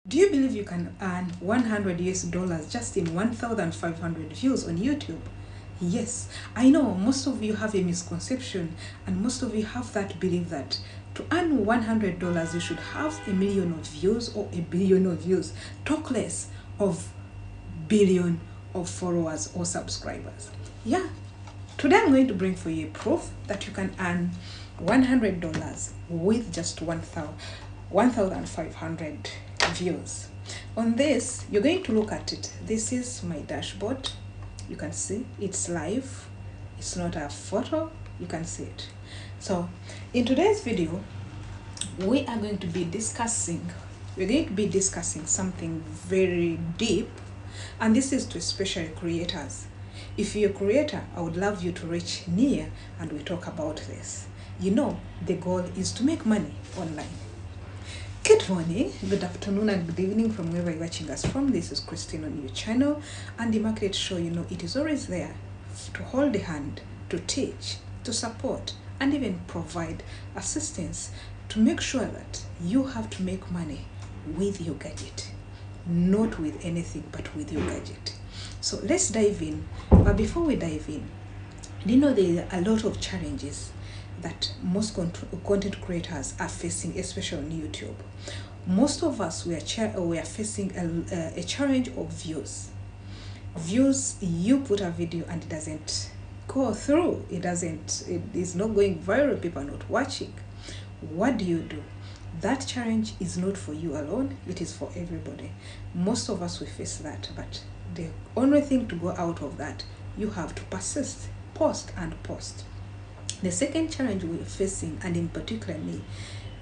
Do you believe you can earn 100 US dollars just in 1,500 views on YouTube? Yes, I know most of you have a misconception and most of you have that belief that to earn $100 you should have a million of views or a billion of views. Talk less of billion of followers or subscribers. Yeah, today I'm going to bring for you proof that you can earn $100 with just 1,500 views. On this, you're going to look at it. This is my dashboard. You can see it's live. It's not a photo. You can see it. So in today's video, we're going to be discussing something very deep, and this is to especially creators. If you're a creator, I would love you to reach near and we talk about this. You know, the goal is to make money online. Good morning, good afternoon, and good evening from wherever you're watching us from. This is Christine on your channel, and the Market Show, you know, it is always there to hold the hand, to teach, to support, and even provide assistance to make sure that you have to make money with your gadget. Not with anything, but with your gadget. So let's dive in. But before we dive in, you know, there are a lot of challenges that most content creators are facing, especially on YouTube. Most of us, we are facing a challenge of views. Views, you put a video and it doesn't go through. It is not going viral. People are not watching. What do? That challenge is not for you alone. It is for everybody. Most of us, we face that. But the only thing to go out of that, you have to persist, post and post. The second challenge we're facing, and in particular me,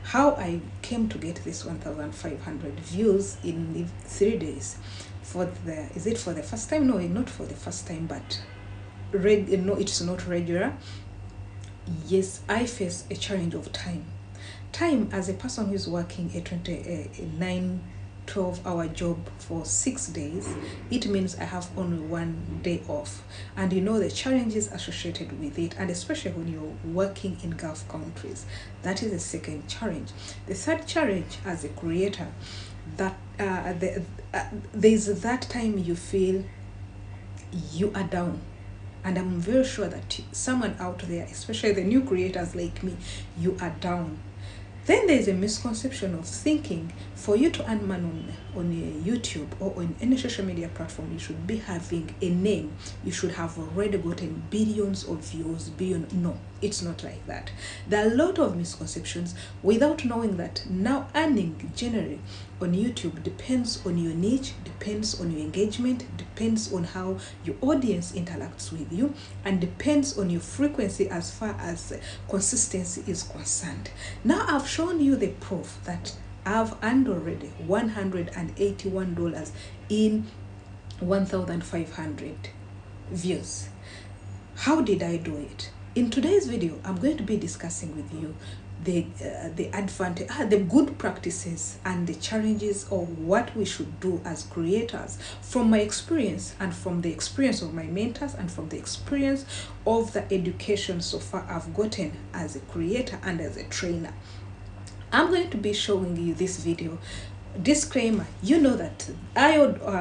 how I came to get this 1,500 views in 3 days. Is it for the first time? No, not for the first time, but no, it's not regular. Yes, I face a challenge of time. Time, as a person who is working a 12-hour job for 6 days, it means I have only 1 day off. And you know the challenges associated with it, and especially when you're working in Gulf countries. That is the second challenge. The third challenge as a creator, that there's that time you feel you are down. And I'm very sure that someone out there, especially the new creators like me, you are down. Then there's a misconception of thinking for you to earn money on YouTube or on any social media platform, you should be having a name. You should have already gotten billions of views. No, it's not like that. There are a lot of misconceptions without knowing that now earning generally on YouTube depends on your niche, depends on your engagement, depends on how your audience interacts with you, and depends on your frequency as far as consistency is concerned. Now I've shown you the proof that I've earned already $181 in 1,500 views. How did I do it? In today's video, I'm going to be discussing with you the advantage, the good practices and the challenges of what we should do as creators from my experience and from the experience of my mentors and from the experience of the education so far I've gotten as a creator and as a trainer. I'm going to be showing you this video. Disclaimer, you know that I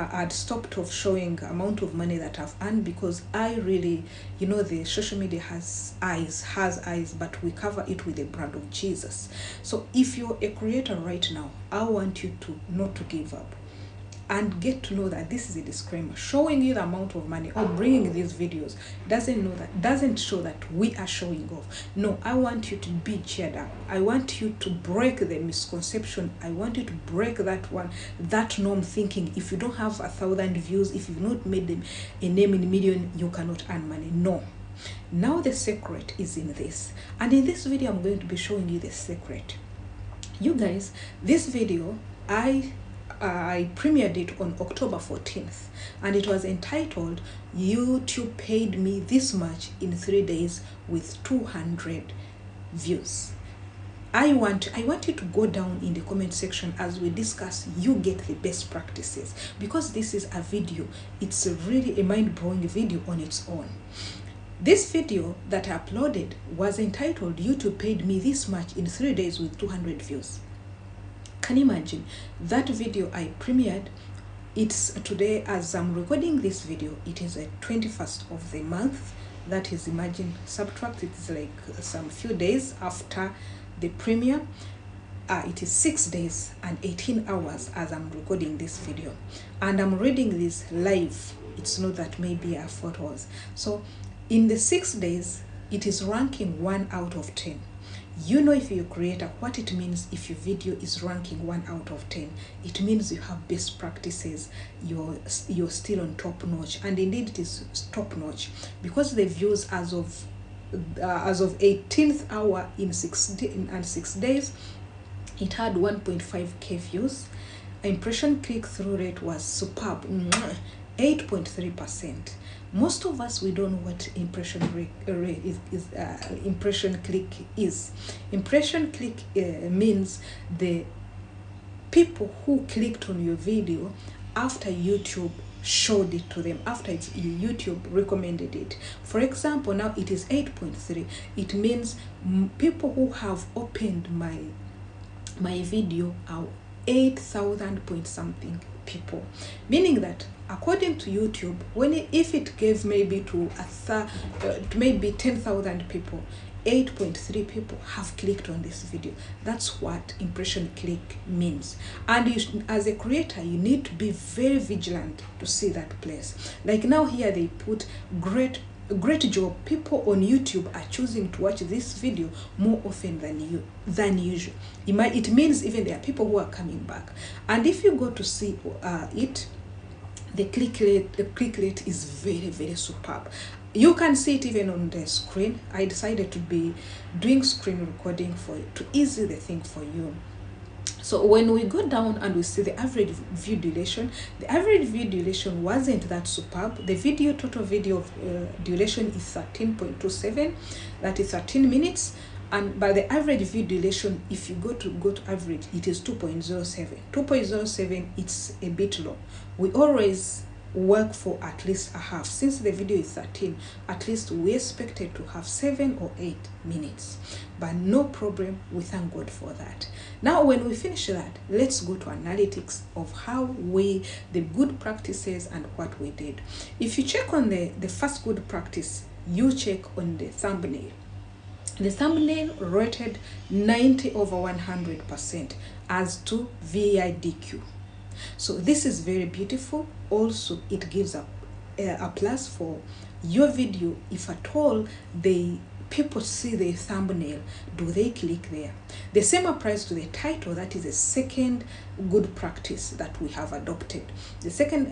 had stopped of showing amount of money that I've earned because I really, you know, the social media has eyes, but we cover it with the brand of Jesus. So if you're a creator right now, I want you to not to give up and get to know that this is a disclaimer. Showing you the amount of money or bringing these videos doesn't show that we are showing off. No, I want you to be cheered up. I want you to break the misconception. I want you to break that norm thinking if you don't have 1,000 views, if you've not made them a name in a million, you cannot earn money. No. Now the secret is in this. And in this video, I'm going to be showing you the secret. You guys, this video, I premiered it on October 14th, and it was entitled YouTube paid me this much in 3 days with 200 views. I want you to go down in the comment section as we discuss. You get the best practices, because this is a video, it's really a mind-blowing video on its own. This video that I uploaded was entitled YouTube paid me this much in 3 days with 200 views. Can you imagine that video I premiered? It's today, as I'm recording this video, it is the 21st of the month. That is, imagine, subtract, it's like some few days after the premiere. It is 6 days and 18 hours as I'm recording this video, and I'm reading this live. It's not that maybe I photos. So in the 6 days, it is ranking 1 out of 10. You know, if you're a creator, what it means if your video is ranking 1 out of 10, it means you have best practices, you're still on top notch. And indeed it is top notch, because the views as of 18th hour in 6 days, it had 1.5k views. Impression click-through rate was superb, 8.3%. Most of us, we don't know what impression click is. Impression click means the people who clicked on your video after YouTube showed it to them, after YouTube recommended it. For example, now it is 8.3. It means people who have opened my video are 8,000 point something people, meaning that according to YouTube, if it gave maybe to maybe 10,000 people, 8.3 people have clicked on this video. That's what impression click means. And as a creator, you need to be very vigilant to see that place. Like now here they put great job. People on YouTube are choosing to watch this video more often than usual. It means even there are people who are coming back. And if you go to see it, the click rate is very, very superb. You can see it even on the screen. I decided to be doing screen recording to ease the thing for you. So when we go down and we see the average view duration, the average view duration wasn't that superb. The total video duration is 13.27, that is 13 minutes. And by the average view duration, if you go to average, it is 2.07. 2.07, it's a bit low. We always work for at least a half. Since the video is 13, at least we expected to have 7 or 8 minutes. But no problem, we thank God for that. Now when we finish that, let's go to analytics of how the good practices and what we did. If you check on the first good practice, you check on the thumbnail. The thumbnail rated 90/100% as to VIDQ. So this is very beautiful. Also, it gives a plus for your video. If at all people see the thumbnail, do they click there? The same applies to the title. That is the second good practice that we have adopted. The second,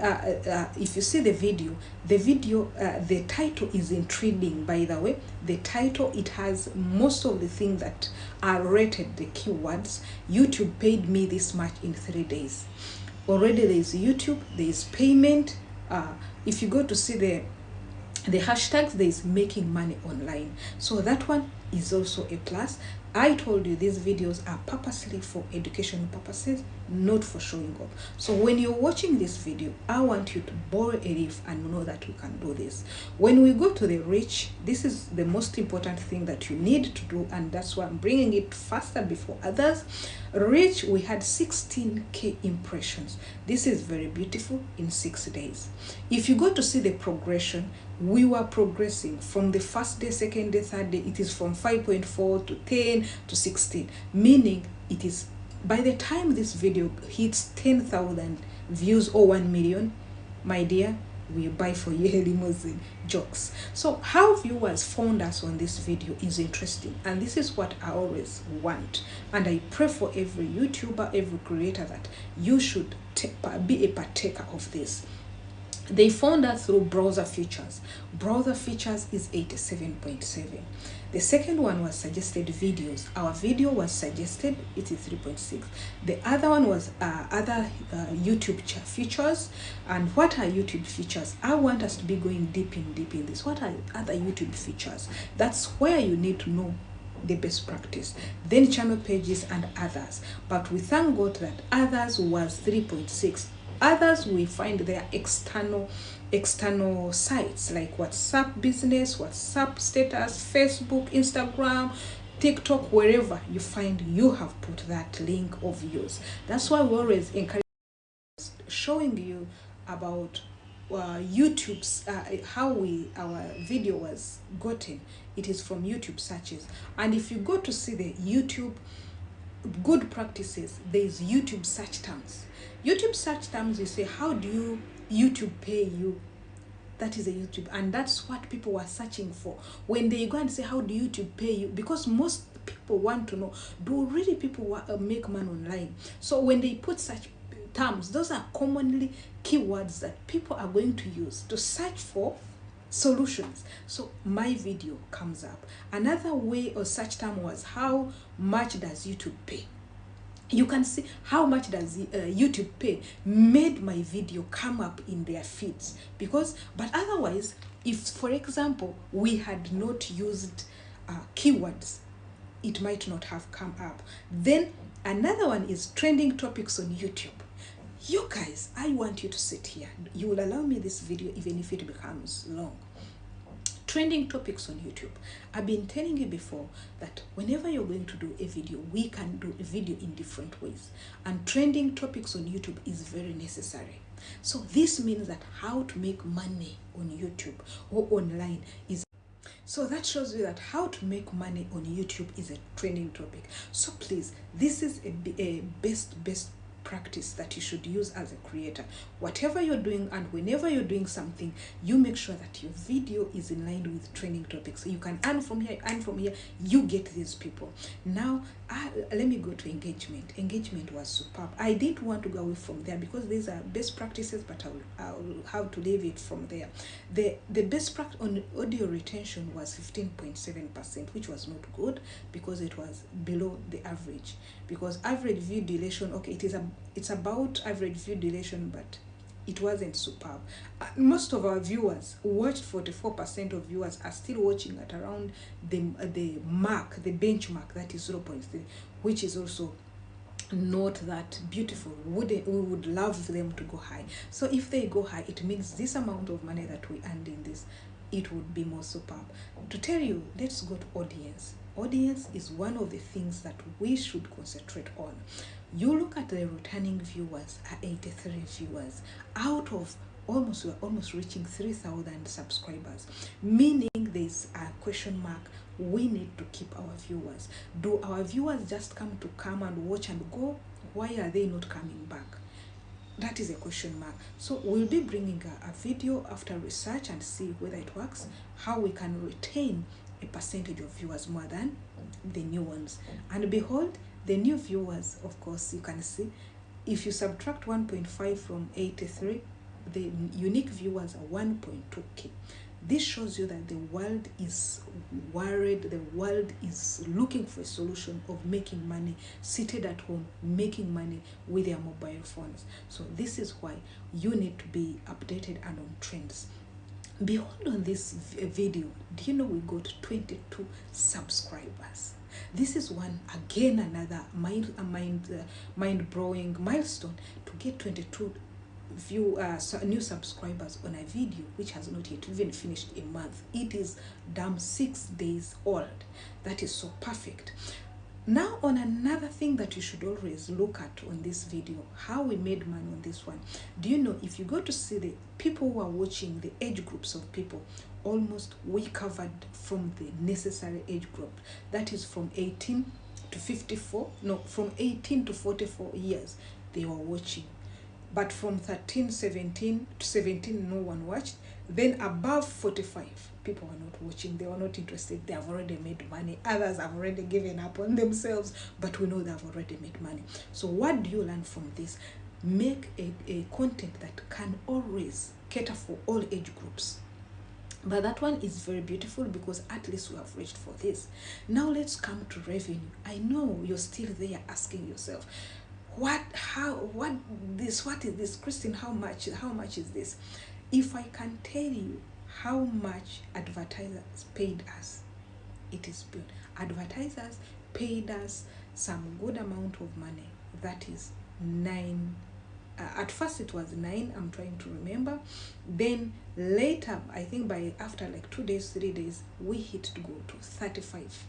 if you see the title is intriguing. By the way, the title, it has most of the things that are rated, the keywords. YouTube paid me this much in 3 days. Already there is YouTube, there is payment. If you go to see the hashtags, there is making money online. So that one is also a plus. I told you these videos are purposely for educational purposes, not for showing off. So when you're watching this video, I want you to borrow a leaf and know that we can do this. When we go to the reach, this is the most important thing that you need to do, and that's why I'm bringing it faster before others. Reach, we had 16k impressions. This is very beautiful in 6 days. If you go to see the progression, we were progressing from the first day, second day, third day. It is from 5.4 to 10 to 16, meaning it is, by the time this video hits 10,000 views or 1 million, my dear, we buy for you a limousine. Jokes. So how viewers found us on this video is interesting, and this is what I always want, and I pray for every YouTuber, every creator, that you should be a partaker of this. They found us through browser features. Browser features is 87.7. The second one was suggested videos. Our video was suggested, it is 3.6. The other one was other YouTube features. And what are YouTube features? I want us to be going deep in this. What are other YouTube features? That's where you need to know the best practice. Then channel pages and others. But we thank God that others was 3.6. Others, we find their external sites like WhatsApp business, WhatsApp status, Facebook, Instagram, TikTok, wherever you find, you have put that link of yours. That's why we always encourage showing you about YouTube's how our video was gotten. It is from YouTube searches, and if you go to see the YouTube good practices, there is YouTube search terms. YouTube search terms, you say, how do you YouTube pay you? That is a YouTube, and that's what people were searching for when they go and say, how do YouTube pay you? Because most people want to know, do really people make money online? So when they put such terms, those are commonly keywords that people are going to use to search for solutions. So my video comes up. Another way or search term was, how much does YouTube pay? You can see how much does YouTube pay made my video come up in their feeds. Because, but otherwise, if for example we had not used keywords, it might not have come up. Then another one is trending topics on YouTube. You guys, I want you to sit here. You will allow me this video even if it becomes long. Trending topics on YouTube. I've been telling you before that whenever you're going to do a video, we can do a video in different ways. And trending topics on YouTube is very necessary. So this means that how to make money on YouTube or online is, so that shows you that how to make money on YouTube is a trending topic. So please, this is a best practice that you should use as a creator. Whatever you're doing and whenever you're doing something, you make sure that your video is in line with trending topics. So you can earn from here, you get these people. Now, let me go to engagement. Engagement was superb. I didn't want to go away from there because these are best practices, but I'll have to leave it from there. The best practice on audio retention was 15.7%, which was not good because it was below the average. Because average view duration, okay, it's about average view duration, but it wasn't superb. Most of our viewers watched, 44% of viewers are still watching at around the mark, the benchmark, that is 0.3, which is also not that beautiful. We would love them to go high. So if they go high, it means this amount of money that we earned in this, it would be more superb. To tell you, let's go to audience. Audience is one of the things that we should concentrate on. You look at the returning viewers are 83 viewers out of we're almost reaching 3,000 subscribers, meaning there's a question mark. We need to keep our viewers. Do our viewers just come and watch and go? Why are they not coming back? That is a question mark. So we'll be bringing a video after research and see whether it works, how we can retain a percentage of viewers more than the new ones. And behold, the new viewers, of course, you can see, if you subtract 1.5 from 83, the unique viewers are 1.2k. This shows you that the world is worried, the world is looking for a solution of making money seated at home, making money with their mobile phones. So this is why you need to be updated and on trends. Behold, on this video, do you know we got 22 subscribers? This is another mind-blowing milestone, to get 22 new subscribers on a video which has not yet even finished a month. It is damn 6 days old. That is so perfect. Now, on another thing that you should always look at on this video, how we made money on this one. Do you know, if you go to see the people who are watching, the age groups of people, almost we covered from the necessary age group, that is from 18 to 54, no, from 18 to 44 years they were watching. But from 17 to 17 no one watched. Then above 45 people were not watching, they were not interested, they have already made money. Others have already given up on themselves, but we know they have already made money. So what do you learn from this? Make a content that can always cater for all age groups. But that one is very beautiful because at least we have reached for this. Now let's come to revenue. I know you're still there asking yourself, what is this, Christine? How much is this? If I can tell you how much advertisers paid us, it is good. Advertisers paid us some good amount of money. That is 9. At first it was 9, I'm trying to remember. Then later, I think after like 2 days, 3 days, we hit to go to 35.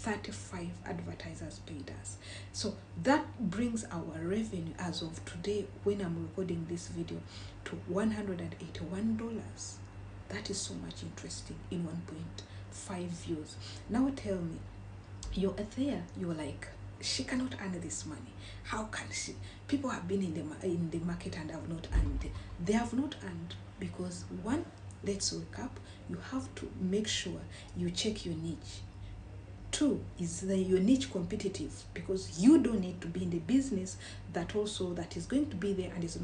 35 advertisers paid us. So that brings our revenue as of today, when I'm recording this video, to $181. That is so much interesting in 1.5 views. Now tell me, you're there, you're like, she cannot earn this money. How can she? People have been in the market and have not earned. They have not earned because, one, let's wake up. You have to make sure you check your niche. Two, is your niche competitive? Because you don't need to be in the business that is going to be there and is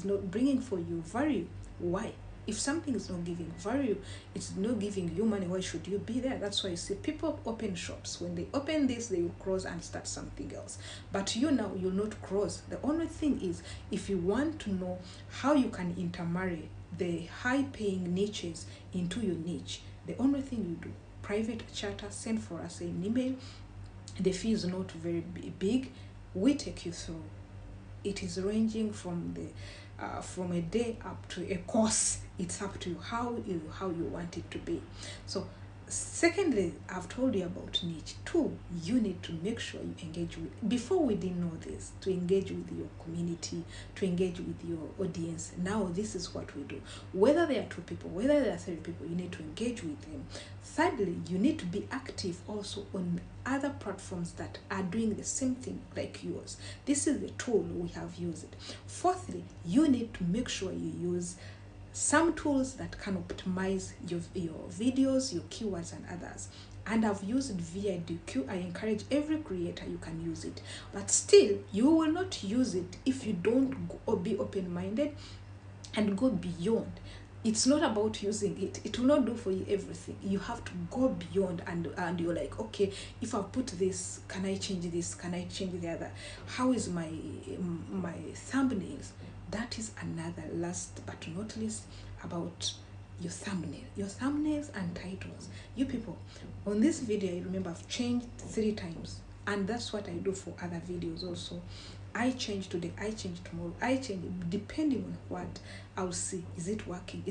not bringing for you value. Why? If something is not giving value, it's not giving you money, why should you be there? That's why you see people open shops. When they open this, they will close and start something else. But you now, you'll not close. The only thing is, if you want to know how you can intermarry the high-paying niches into your niche, the only thing you do, private charter, send for us an email. The fee is not very big. We take you through. It is ranging from a day up to a course. It's up to you how you want it to be. So secondly, I've told you about niche. Two, you need to make sure you engage with, before we didn't know this, to engage with your community, to engage with your audience. Now this is what we do. Whether there are 2 people, whether there are 3 people, you need to engage with them. Thirdly, you need to be active also on other platforms that are doing the same thing like yours. This is the tool we have used. Fourthly, you need to make sure you use some tools that can optimize your videos, your keywords, and others. And I've used VIDQ. I encourage every creator, you can use it. But still, you will not use it if you don't be open-minded and go beyond. It's not about using it. It will not do for you everything. You have to go beyond, and you're like, okay, if I put this, can I change this? Can I change the other? How is my thumbnails? That is another, last but not least, about your thumbnails and titles. You people, on this video, I remember I've changed 3 times, and that's what I do for other videos also. I change today, I change tomorrow, I change depending on what I'll see. Is it working?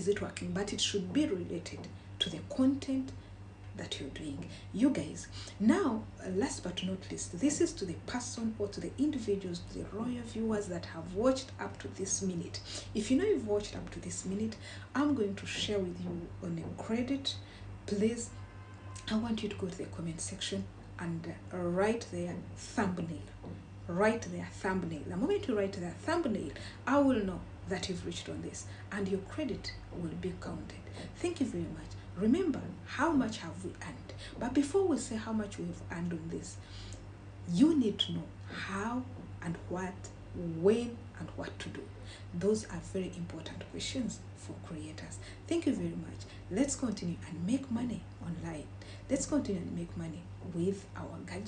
But it should be related to the content that you're doing. You guys, now last but not least, this is to the person or to the individuals, to the royal viewers that have watched up to this minute. If you know you've watched up to this minute, I'm going to share with you on a credit. Please, I want you to go to the comment section and write their thumbnail. The moment you write their thumbnail, I will know that you've reached on this, and your credit will be counted. Thank you very much. Remember, how much have we earned? But before we say how much we've earned on this, you need to know how and what, when, and what to do. Those are very important questions for creators. Thank you very much. Let's continue and make money online. Let's continue and make money with our gadgets.